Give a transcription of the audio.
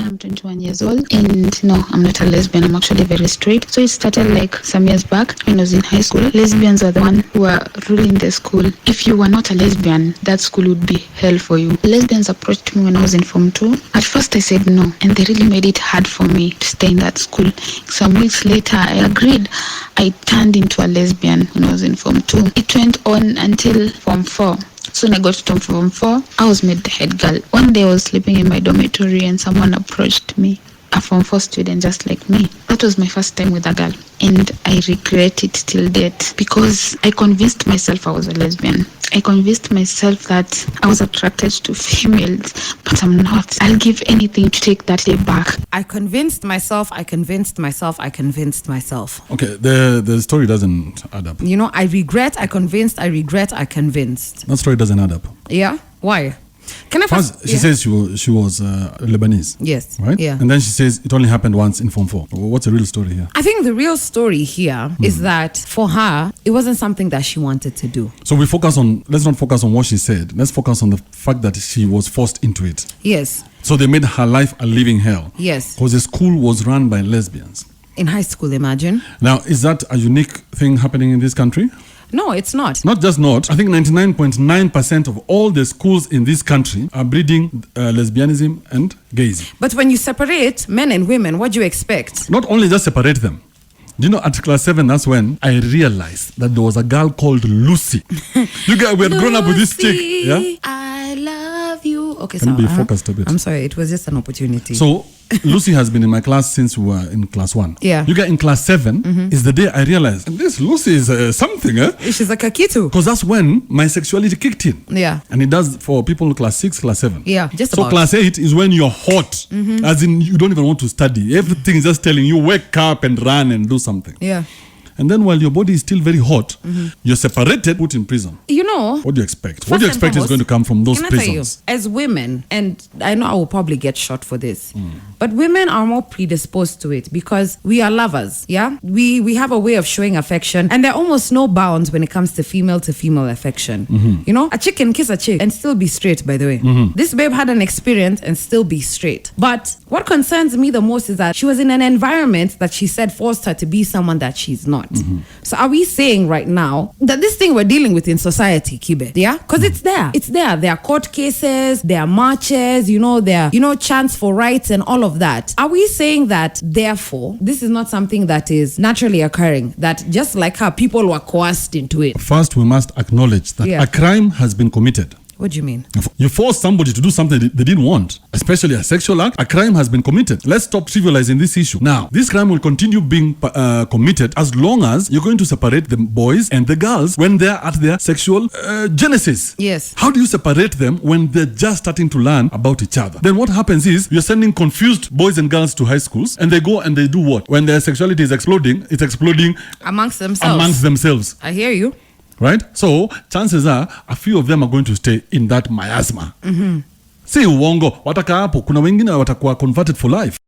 I'm 21 years old, and no, I'm not a lesbian. I'm actually very straight. So it started like some years back when I was in high school. Lesbians are the one who are ruling the school. If you were not a lesbian, that school would be hell for you. Lesbians approached me when I was in Form 2. At first I said no, and they really made it hard for me to stay in that school. Some weeks later, I agreed. I turned into a lesbian when I was in Form 2. It went on until Form 4. Soon I got to Form 4. I was made the head girl. One day I was sleeping in my dormitory and someone approached me, a Form 4 student just like me. That was my first time with a girl, and I regret it till date because I convinced myself I was a lesbian. I convinced myself that I was attracted to females, but I'm not. I'll give anything to take that day back. I convinced myself. Okay, the story doesn't add up. You know, I regret, I convinced. That story doesn't add up. Yeah? Why? Can I first? She says she was Lebanese. Yes. Right? Yeah. And then she says it only happened once in Form 4. What's the real story here? I think the real story here is that for her, it wasn't something that she wanted to do. So let's not focus on what she said. Let's focus on the fact that she was forced into it. Yes. So they made her life a living hell. Yes. Because the school was run by lesbians. In high school, imagine. Now, is that a unique thing happening in this country? No, it's not. Not just not. I think 99.9% of all the schools in this country are breeding lesbianism and gayism. But when you separate men and women, what do you expect? Not only just separate them. Do you know, at class 7, that's when I realized that there was a girl called Lucy. You guys, we had grown up with this chick. Yeah? I love you. Okay, Can you be focused a bit? I'm sorry, it was just an opportunity. So, Lucy has been in my class since we were in class 1. Yeah. You get in class 7 is the day I realized this Lucy is something, eh? She's like a kitu. Because that's when my sexuality kicked in. Yeah. And it does for people in class 6, class 7. Yeah, just so about. Class 8 is when you're hot. As in, you don't even want to study. Everything is just telling you, wake up and run and do something. Yeah. And then while your body is still very hot, you're separated, put in prison. You know. What do you expect? What do you expect is going to come from those prisons? As women, and I know I will probably get shot for this, but women are more predisposed to it because we are lovers, yeah? We have a way of showing affection, and there are almost no bounds when it comes to female affection. You know, a chick can kiss a chick and still be straight, by the way. This babe had an experience and still be straight. But what concerns me the most is that she was in an environment that she said forced her to be someone that she's not. So are we saying right now that this thing we're dealing with in society, Kibe, yeah? Because it's there. It's there. There are court cases, there are marches, there are, chants for rights and all of that. Are we saying that, therefore, this is not something that is naturally occurring, that just like how people were coerced into it? First, we must acknowledge that a crime has been committed. What do you mean? You force somebody to do something they didn't want, especially a sexual act. A crime has been committed. Let's stop trivializing this issue. Now, this crime will continue being committed as long as you're going to separate the boys and the girls when they're at their sexual genesis. Yes. How do you separate them when they're just starting to learn about each other? Then what happens is you're sending confused boys and girls to high schools, and they go and they do what? When their sexuality is exploding, it's exploding amongst themselves. I hear you. Right? So, chances are, a few of them are going to stay in that miasma. Si uongo, wataka hapo, kuna wengine watakuwa converted for life.